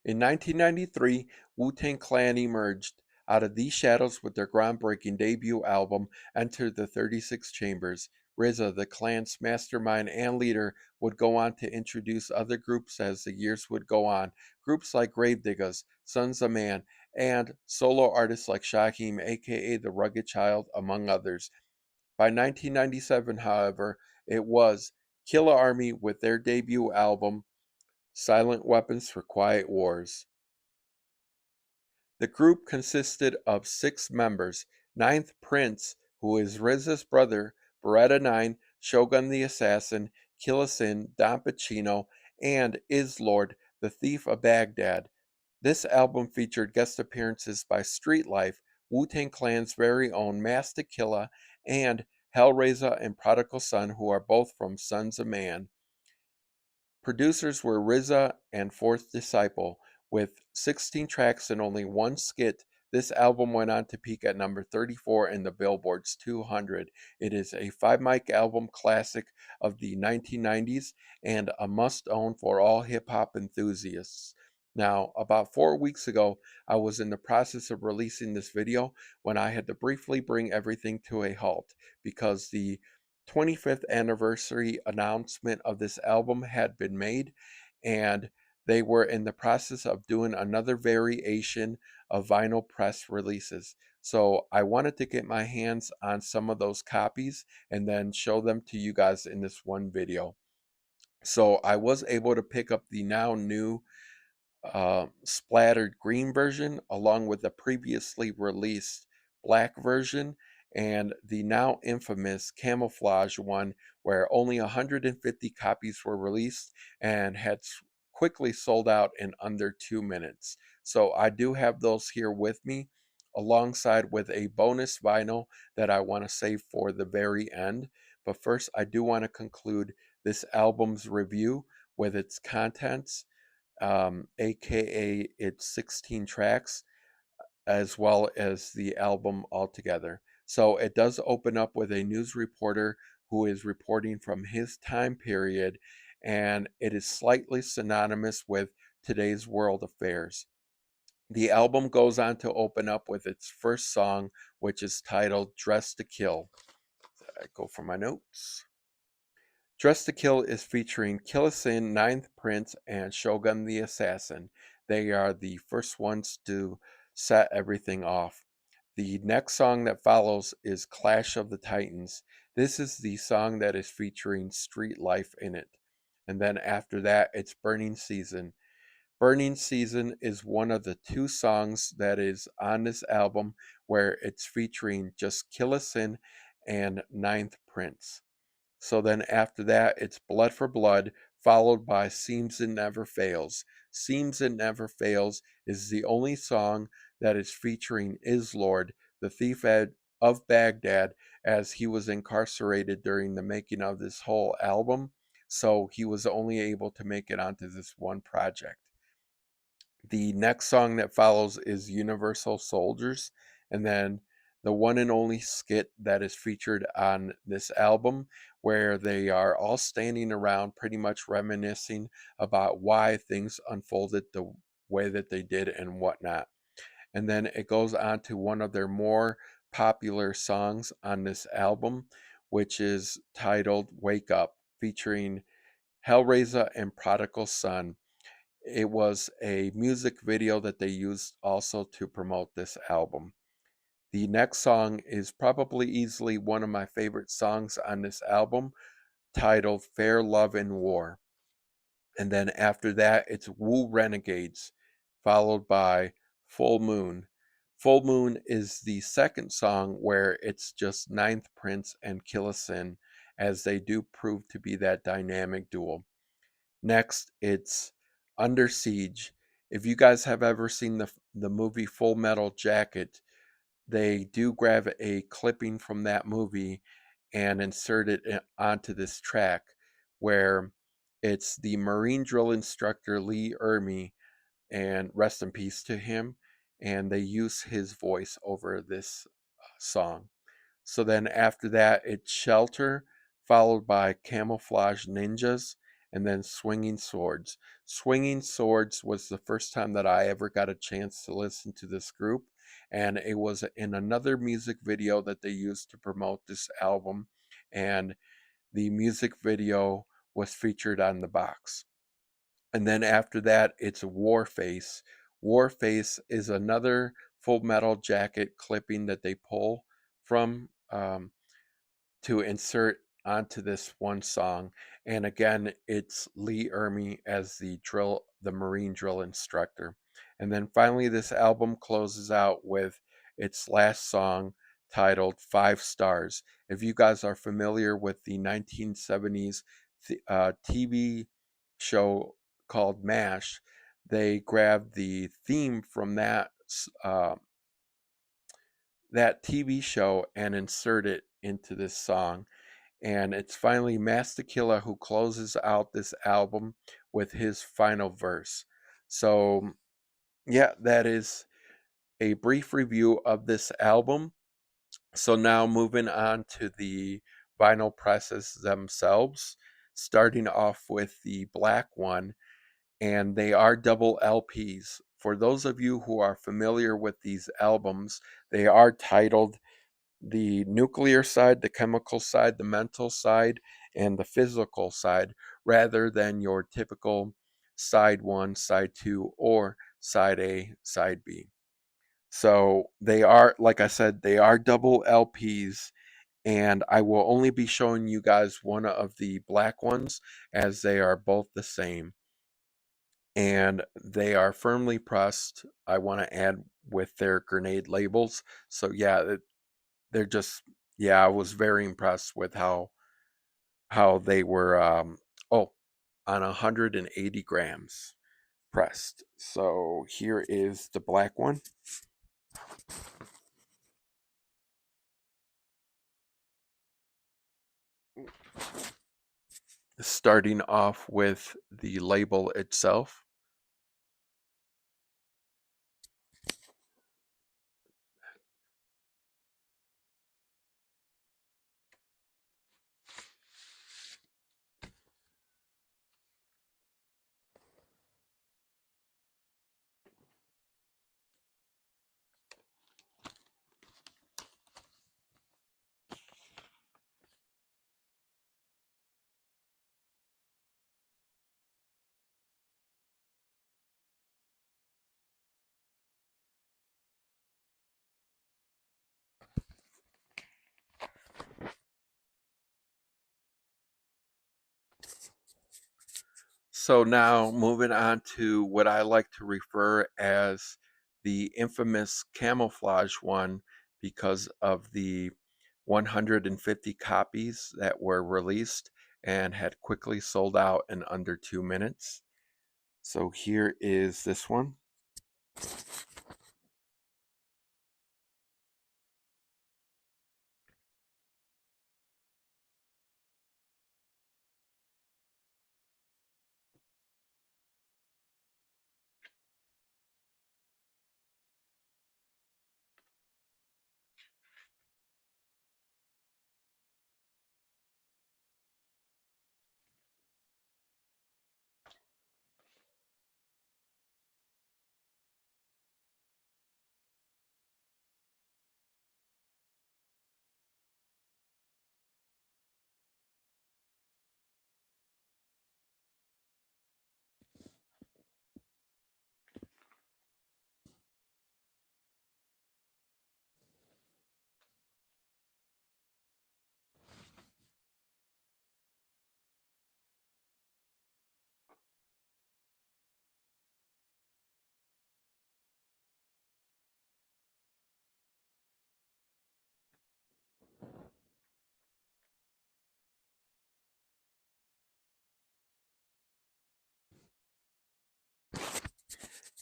In 1993, Wu-Tang Clan emerged out of these shadows with their groundbreaking debut album, Enter the 36 Chambers. RZA, the clan's mastermind and leader, would go on to introduce other groups as the years would go on. Groups like Gravediggaz, Sons of Man, and solo artists like Shaheem, aka The Rugged Child, among others. By 1997, however, it was Killarmy with their debut album, Silent Weapons for Quiet Wars. The group consisted of 6 members: Ninth Prince, who is RZA's brother, Beretta 9, Shogun the Assassin, Killa Sin, Don Pacino, and Lord, the Thief of Baghdad. This album featured guest appearances by Street Life, Wu-Tang Clan's very own Master Killa, and Hellraiser and Prodigal Son, who are both from Sons of Man. Producers were RZA and Fourth Disciple. With 16 tracks and only one skit, this album went on to peak at number 34 in the Billboard's 200. It is a 5 mic album classic of the 1990s and a must-own for all hip-hop enthusiasts. Now, about 4 weeks ago, I was in the process of releasing this video when I had to briefly bring everything to a halt because the 25th anniversary announcement of this album had been made, and they were in the process of doing another variation of vinyl press releases. So I wanted to get my hands on some of those copies and then show them to you guys in this one video. So I was able to pick up the now new splattered green version along with the previously released black version and the now infamous camouflage one where only 150 copies were released and had quickly sold out in under 2 minutes. So I do have those here with me alongside with a bonus vinyl that I want to save for the very end. But first, I do want to conclude this album's review with its contents, aka its 16 tracks, as well as the album altogether. So it does open up with a news reporter who is reporting from his time period, and it is slightly synonymous with today's world affairs. The album goes on to open up with its first song, which is titled Dress to Kill. I go for my notes. Dress to Kill is featuring Killa Sin, Ninth Prince, and Shogun the Assassin. They are the first ones to set everything off. The next song that follows is Clash of the Titans. This is the song that is featuring Street Life in it. And then after that, it's Burning Season. Burning Season is one of the 2 songs that is on this album where it's featuring just Killa Sin and Ninth Prince. So then after that, it's Blood for Blood, followed by Seems It Never Fails. Seems It Never Fails is the only song that is featuring Lord, the thief of Baghdad, as he was incarcerated during the making of this whole album. So he was only able to make it onto this one project. The next song that follows is Universal Soldiers, and then the one and only skit that is featured on this album, where they are all standing around pretty much reminiscing about why things unfolded the way that they did and whatnot. And then it goes on to one of their more popular songs on this album, which is titled Wake Up, featuring Hellraiser and Prodigal Son. It was a music video that they used also to promote this album. The next song is probably easily one of my favorite songs on this album, titled Fair Love and War. And then after that, it's Woo Renegades, followed by Full Moon. Full Moon is the second song where it's just Ninth Prince and Killa Sin, as they do prove to be that dynamic duo. Next, it's Under Siege. If you guys have ever seen the movie Full Metal Jacket, they do grab a clipping from that movie and insert it onto this track where it's the Marine drill instructor Lee Ermey, and rest in peace to him, and they use his voice over this song. So then after that, it's Shelter, followed by Camouflage Ninjas, and then Swinging Swords. Swinging Swords was the first time that I ever got a chance to listen to this group, and it was in another music video that they used to promote this album, and the music video was featured on the box. And then after that, it's Warface. Warface is another Full Metal Jacket clipping that they pull from to insert onto this one song. And again, it's Lee Ermey as the Marine drill instructor. And then finally, this album closes out with its last song titled Five Stars. If you guys are familiar with the 1970s TV show called MASH, they grabbed the theme from uh, that TV show and insert it into this song. And it's finally Mastakilla who closes out this album with his final verse. So, yeah, that is a brief review of this album. So, now moving on to the vinyl presses themselves, starting off with the black one, and they are double LPs. For those of you who are familiar with these albums, they are titled the nuclear side, the chemical side, the mental side, and the physical side, rather than your typical side one, side two, or side A, side B. So they are, like I said, they are double LPs, and I will only be showing you guys one of the black ones as they are both the same. And they are firmly pressed, I want to add, with their grenade labels. So yeah, they're just, yeah, I was very impressed with how they were oh, on 180 grams pressed. So here is the black one, starting off with the label itself. So now moving on to what I like to refer as the infamous camouflage one, because of the 150 copies that were released and had quickly sold out in under 2 minutes. So here is this one.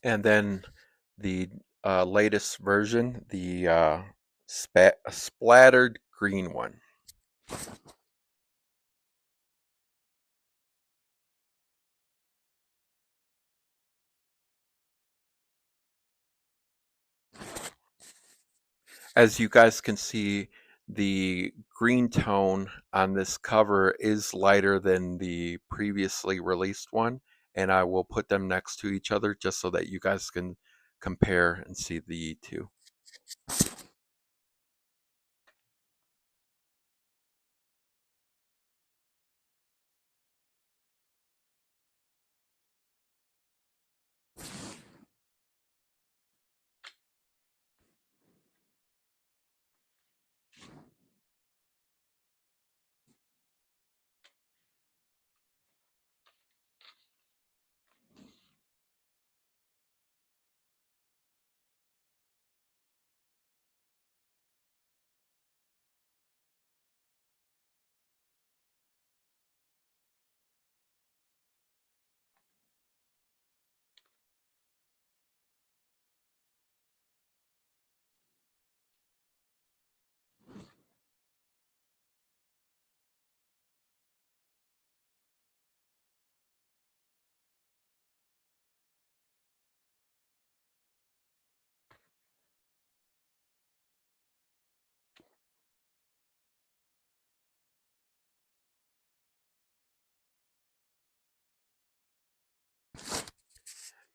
And then the latest version, the splattered green one. As you guys can see, The green tone on this cover is lighter than the previously released one, and I will put them next to each other just so that you guys can compare and see the two.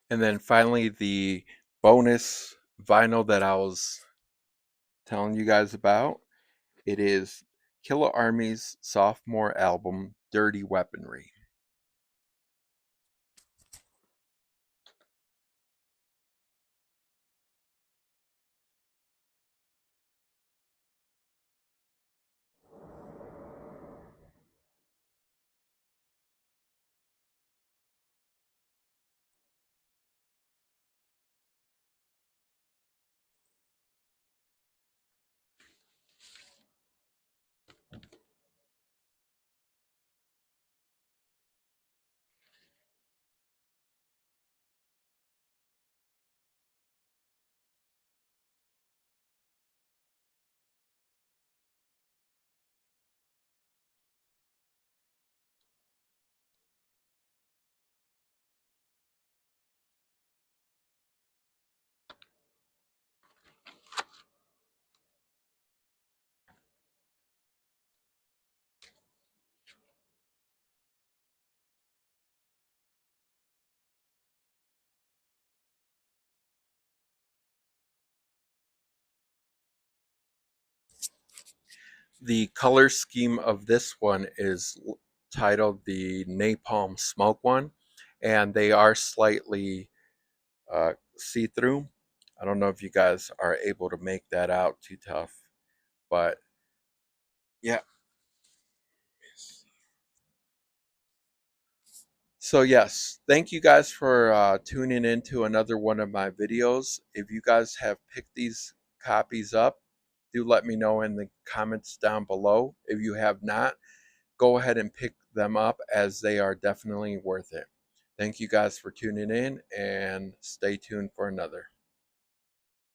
And then finally, the bonus vinyl that I was telling you guys about. It is Killarmy's sophomore album, Dirty Weaponry. The color scheme of this one is titled the Napalm Smoke one, and they are slightly see-through. I don't know if you guys are able to make that out too tough, but yeah. So yes, thank you guys for tuning in to another one of my videos. If you guys have picked these copies up, do let me know in the comments down below. If you have not, go ahead and pick them up as they are definitely worth it. Thank you guys for tuning in and stay tuned for another.